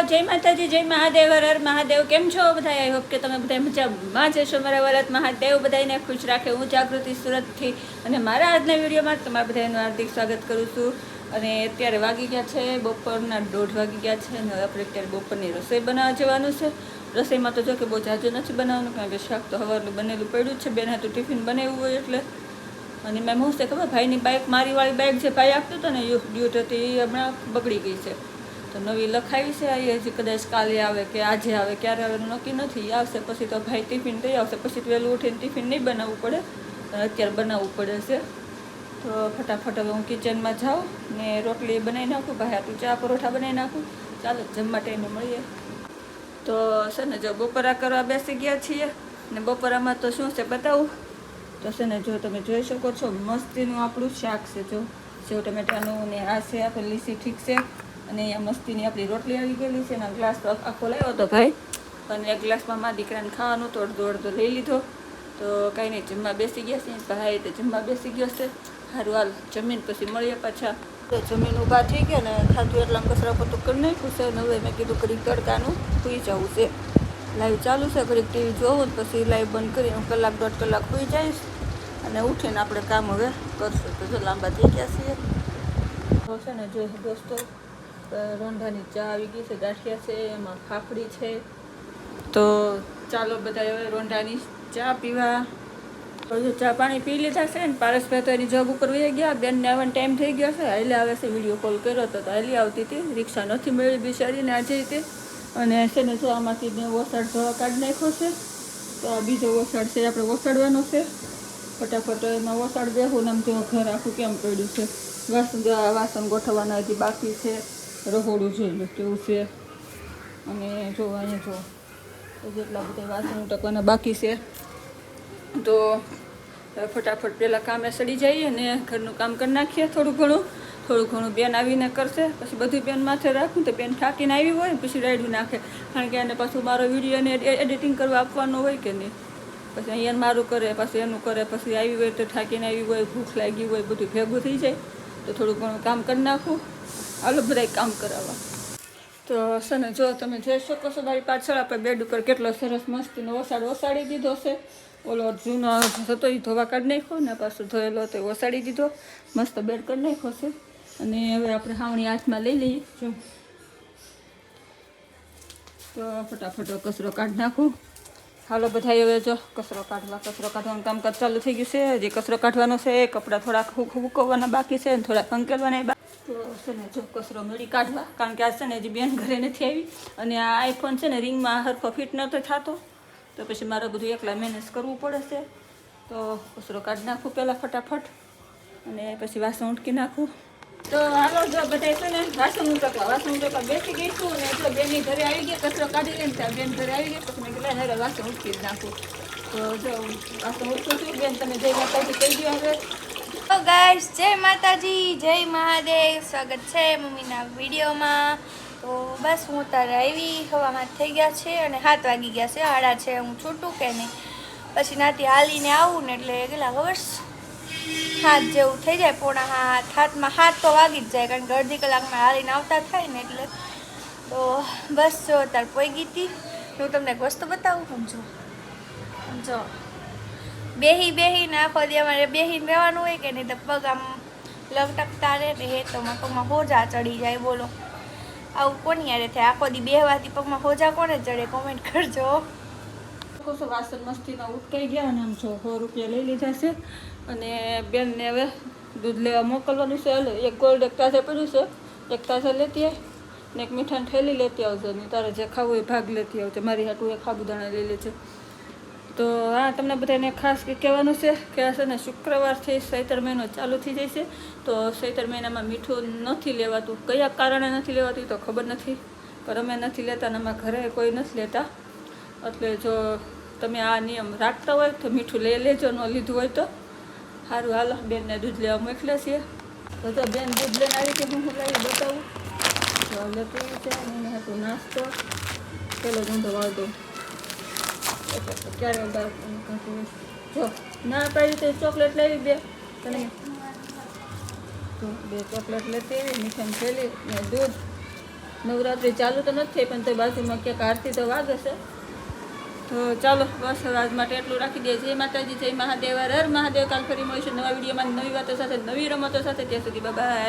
જય માતાજી, જય મહાદેવ, હર હર મહાદેવ. કેમ છો બધા? આઈ હોપ કે તમે બધા મજામાં જશો. મારા વરત મહાદેવ બધાને ખુશ રાખે. હું જાગૃતિ સુરતથી અને મારા આજના વિડીયોમાં તમારા બધાનું હાર્દિક સ્વાગત કરું છું. અને અત્યારે વાગી ગયા છે બપોરના 1:30 વાગી ગયા છે અને આપણે અત્યારે બપોરની રસોઈ બનાવવા જવાનું છે. રસોઈમાં તો જો કે બહુ જાજુ નથી બનાવવાનું, કારણ કે શાક તો સવારનું બનેલું પડ્યું છે. બેન હતું ટિફિન બનાવ્યું હોય એટલે. અને મેં હું છે ખબર, ભાઈની બાઇક, મારી વાળી બાઇક જે ભાઈ આપતું હતું ને ડ્યુટ હતી, એ હમણાં બગડી ગઈ છે. તો નવી લખાવી છે, એ હજી કદાચ કાલે આવે કે આજે આવે, ક્યારે આવે નક્કી નથી. આવશે પછી તો ભાઈ ટિફિન લઈ આવશે, પછી તો વહેલું ઉઠીને ટિફિન નહીં બનાવવું પડે, અત્યારે બનાવવું પડે છે. તો ફટાફટ હવે હું કિચનમાં જાઉં ને રોટલી બનાવી નાખું, ભાઈ આટલું ચા પરોઠા બનાવી નાખું. ચાલો જમવા ટાઈમે મળીએ. તો છે ને જો બપોરા કરવા બેસી ગયા છીએ ને બપોરામાં તો શું છે બતાવું. તો છે ને જો તમે જોઈ શકો છો, મસ્તીનું આપણું શાક છે. જો સેવ ટમેટાનું ને આ છે આપણે લીસી ઠીક છે. અને અહીંયા મસ્તીની આપણી રોટલી આવી ગયેલી છે ને ગ્લાસ તો આખો લાવ્યો હતો ભાઈ, અને એક ગ્લાસમાં મારા દીકરાને ખાવાનું તો અડધો લઈ લીધો. તો કાંઈ નહીં, જમવા બેસી ગયા છે ભાઈ, તો જમવા બેસી ગયો છે. સારું હાલ જમીન પછી મળીએ પાછા. તો જમીન ઊભા થઈ ગયા ને ખાધું એટલા કચરા પોતું કરી નાખ્યું છે. અને હવે મેં કીધું ઘડીક તડકાનું સૂઈ જવું છે. લાઈવ ચાલુ છે, ઘડીક ટીવી જોવું પછી લાઈવ બંધ કરી હું 1-1.5 કલાક સૂઈ જઈશ અને ઉઠીને આપણે કામ હવે કરશું. તો જો લાંબા થઈ ગયા છીએ. તો છે ને જો દોસ્તો, રોંઢાની ચા આવી ગઈ છે, ગાંઠિયા છે, એમાં ફાફડી છે. તો ચાલો બધા હવે રોંઢાની ચા પીવા. ચા પાણી પી લીધા છે ને પારસભાઈ તો એની જોબ ઉપર વહી ગયા. બેનને આવવાનો ટાઈમ થઈ ગયો છે. હાલે આવે છે, વિડીયો કોલ કર્યો હતો તો હાલી આવતી હતી. રિક્ષા નથી મળી બિચારીને આજે તે. અને છે ને જો આમાંથી મેં વસાડ ધોવા કાઢી નાખ્યો છે. તો આ બીજો વસાડ છે, આપણે વસાડવાનો છે. ફટાફટ એમાં વસાડ દેવું ને આમ જો ઘર આખું કેમ પડ્યું છે. વાસણ ગોઠવવાના હજી બાકી છે. રહોડું જોઈ લો કેવું છે. અને જો અહીંયા જો જેટલા બધા વાસણ ઉટકવાના બાકી છે. તો ફટાફટ પહેલાં કામે સડી જઈએ ને ઘરનું કામ કરી નાખીએ. થોડું ઘણું બેન આવીને કરશે. પછી બધું બેન માથે રાખું તો બેન થાકીને આવી હોય ને પછી રાયડું નાખે, કારણ કે એને પાછું મારો વિડીયોને એડિટિંગ કરવા આપવાનો હોય કે નહીં. પછી અહીંયા મારું કરે, પછી એનું કરે, પછી આવી હોય તો થાકીને આવી હોય, ભૂખ લાગી હોય, બધું ભેગું થઈ જાય. તો થોડું ઘણું કામ કરી નાખું. હાલો બધા કામ કરાવવા. તો છે ને જો તમે જોઈ શકો છો મારી પાછળ આપણે બેડ ઉપર કેટલો સરસ મસ્તીનો વસાડી દીધો છે. ઓલો જૂનો હતો એ ધોવા કાઢી નાખ્યો ને પાછું ધોયેલો હતો એ વસાડી દીધો. મસ્ત બેડ કરી નાખ્યો છે. અને હવે આપણે હાવણી હાથમાં લઈ લઈએ. જો તો ફટાફટ કચરો કાઢી નાખું. હાલો બધા હવે જો કચરો કાઢવાનું કામકાજ ચાલુ થઈ ગયું છે. હજી કચરો કાઢવાનો છે, કપડાં થોડાક સૂકવવાના બાકી છે અને થોડાક અંકેલવાના બાકી. તો છે ને જો કચરો મળી કાઢવા, કારણ કે આ છે ને હજી બેન ઘરે નથી આવી અને આ આઈફોન છે ને રિંગમાં હરખો ફિટ નહોતો થતો. તો પછી મારે બધું એકલા મેનેજ કરવું પડે છે. તો કચરો કાઢી નાખું પહેલાં ફટાફટ અને પછી વાસણ ઉટકી નાખું. તો હાલો જો બધા છે ને વાસણ ઉટકવા બેસી ગઈ છું. અને જો બેનની ઘરે આવી ગયા, કચરો કાઢી લઈને ત્યાં બેન ઘરે આવી ગયા. પછી મેં કીધું હેરે વાસણ ઉટકી જ નાખું. તો જો વાસણ ઉટકું છું. બેન તમે જય માતાજી કહી દો હવે. તો ગાઈસ, જય માતાજી, જય મહાદેવ. સ્વાગત છે મમ્મીના વિડીયોમાં. તો બસ હું તારે આવી, હવામાં થઈ ગયા છે અને 7 વાગી ગયા છે. આડા છે, હું છૂટું કે નહીં. પછી નાથી હાલીને આવું ને એટલે કેટલા ખબર 7 જેવું થઈ જાય, 7:45. 7 તો વાગી જ જાય, કારણ કે અડધી કલાકમાં હાલીને આવતા થાય ને એટલે. તો બસ જો અત્યારે પોઈ હતી. હું તમને એક વસ્તુ બતાવું. સમજો બેહીને આખો દી અમારે બેહીને રહેવાનું હોય કે નહીં, તો પગ આમ લગટકતા રહે ને હેતોમાં પગમાં હોજા ચડી જાય. બોલો આવું કોની યારે થાય? આખો દી બેહવાથી પગમાં હોજા કોને ચડે? કોમેન્ટ કરજો. વાસણ મસ્તીના ઉટકાઈ ગયા અને આમ જો 100 રૂપિયા લઈ લીધા છે. અને બેનને હવે દૂધ લેવા મોકલવાનું છે. એટલે એક ગોલ્ડ એક તાજા પડ્યું છે, એક તાજા લેતી આવ ને એક મીઠાની થેલી લેતી આવજો. ને તારે જે ખાવું એ ભાગ લેતી આવજો. મારી હાટું એક સાબુદાણા લઈ લેજે. તો હા, તમને બધાને ખાસ કહેવાનું છે કે આ છે ને શુક્રવારથી ચૈત્ર મહિનો ચાલુ થઈ જાય છે. તો ચૈત્ર મહિનામાં મીઠું નથી લેવાતું. કયા કારણે નથી લેવાતું તો ખબર નથી, પણ અમે નથી લેતા અને અમારા ઘરે કોઈ નથી લેતા. એટલે જો તમે આ નિયમ રાખતા હોય તો મીઠું લઈ લેજો, ન લીધું હોય તો સારું. હાલો બેનને દૂધ લેવા મોકલ્યા છીએ. તો જો બેન દૂધ લઈને આવી કે હું લાવી બતાવું. તો લેતું છે એને હતું નાસ્તો. પેલો ધંધો વાળ દઉં ક્યારે જો ના પાડી તો ચોકલેટ લેવી 2 તને. તો 2 ચોકલેટ લેતી આવી, મીઠાની થેલી ને દૂધ. નવરાત્રિ ચાલુ તો નથી થઈ પણ તો બાજુમાં ક્યાંક આરતી તો વાગે છે. તો ચાલો બસ હવે આજ માટે એટલું રાખી દઈએ. જય માતાજી, જય મહાદેવ, હર હર મહાદેવ. કાલ ફરી મળીશું નવા વિડીયોમાં નવી વાતો સાથે, નવી રમતો સાથે. ત્યાં સુધી બાય.